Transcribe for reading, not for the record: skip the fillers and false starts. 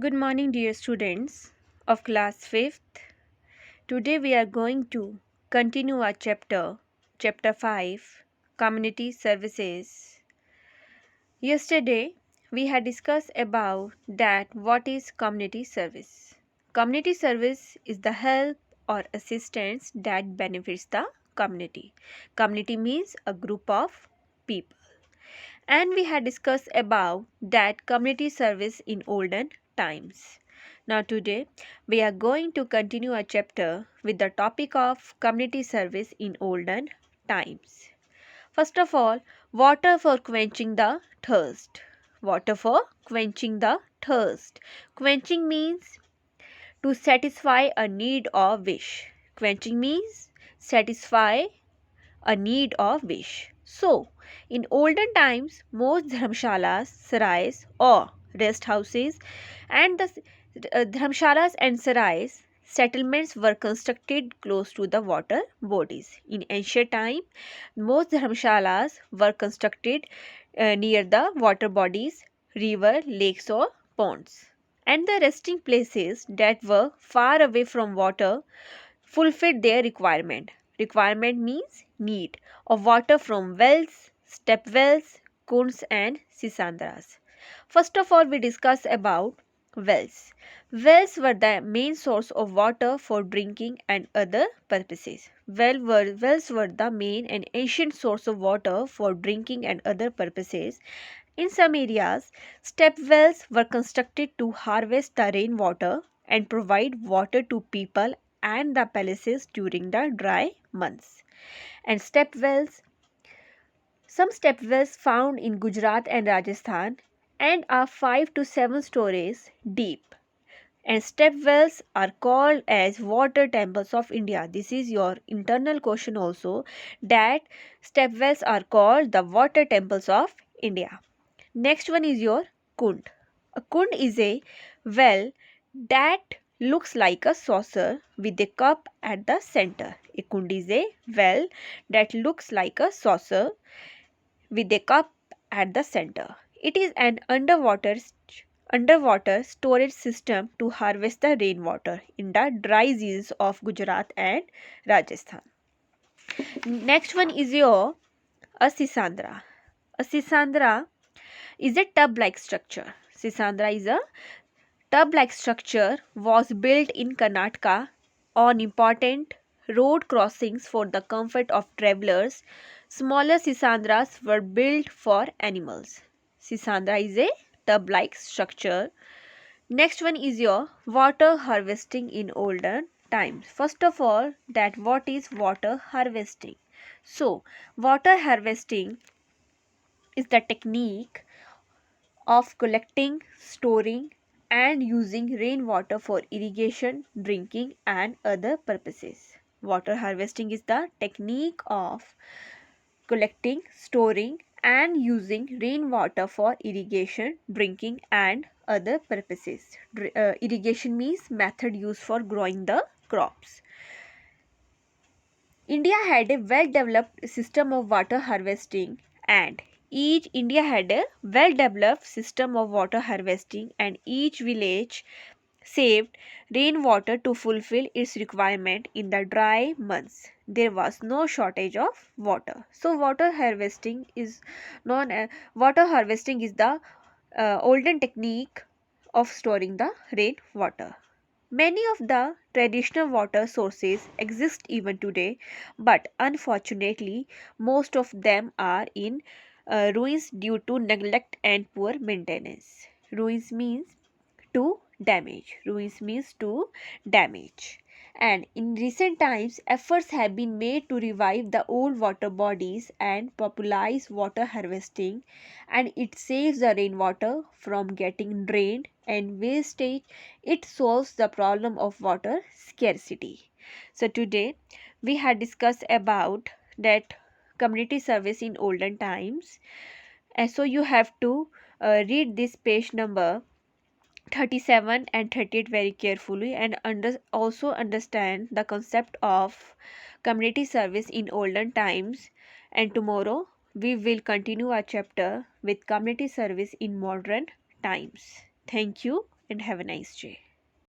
Good morning, dear students of class 5th. Today we are going to continue our chapter 5, Community Services. Yesterday we had discussed about that what is community service. Community service is the help or assistance that benefits the community. Community means a group of people. And we had discussed about that community service in olden times. Now today we are going to continue our chapter with the topic of community service in olden times. First of all, water for quenching the thirst. Water for quenching the thirst. Quenching means to satisfy a need or wish. Quenching means satisfy a need or wish. So, in olden times, most dharmshalas, sarais, or rest houses, and the dharmshalas and sarais settlements were constructed close to the water bodies. In ancient time, most dharmshalas were constructed near the water bodies, river, lakes, or ponds. And the resting places that were far away from water fulfilled their requirement. Requirement means need of water from wells, step wells, kunds and sisandras. First of all, we discuss about wells. Wells were the main source of water for drinking and other purposes. Wells were the main and ancient source of water for drinking and other purposes. In some areas, step wells were constructed to harvest the rainwater and provide water to people and the palaces during the dry months. And some step wells found in Gujarat and Rajasthan and are 5 to 7 stories deep. And step wells are called as water temples of India. This is your internal question also, that step wells are called the water temples of India. Next one is your kund. A kund is a well that looks like a saucer with a cup at the center. A kund is a well that looks like a saucer with a cup at the center. It is an underwater storage system to harvest the rainwater in the dry seasons of Gujarat and Rajasthan. Next one is your a sisandra. A sisandra is a tub-like structure. Sisandra is a tub-like structure was built in Karnataka on important road crossings for the comfort of travelers. Smaller sisandras were built for animals. Sisandra is a tub-like structure. Next one is your water harvesting in olden times. First of all, that what is water harvesting? So, water harvesting is the technique of collecting, storing, and using rainwater for irrigation, drinking, and other purposes. Water harvesting is the technique of collecting, storing, and using rainwater for irrigation, drinking, and other purposes. Irrigation means method used for growing the crops. India had a well developed system of water harvesting and each village saved rainwater to fulfill its requirement in the dry months. There was no shortage of water. So water harvesting is the olden technique of storing the rainwater. Many of the traditional water sources exist even today, but unfortunately, most of them are in ruins due to neglect and poor maintenance. Ruins means to damage. And in recent times, efforts have been made to revive the old water bodies and popularize water harvesting, and it saves the rainwater from getting drained and wastage. It solves the problem of water scarcity. So today we had discussed about that community service in olden times, and so you have to read this page number 37 and 38 very carefully and also understand the concept of community service in olden times. And tomorrow we will continue our chapter with community service in modern times. Thank you. and have a nice day.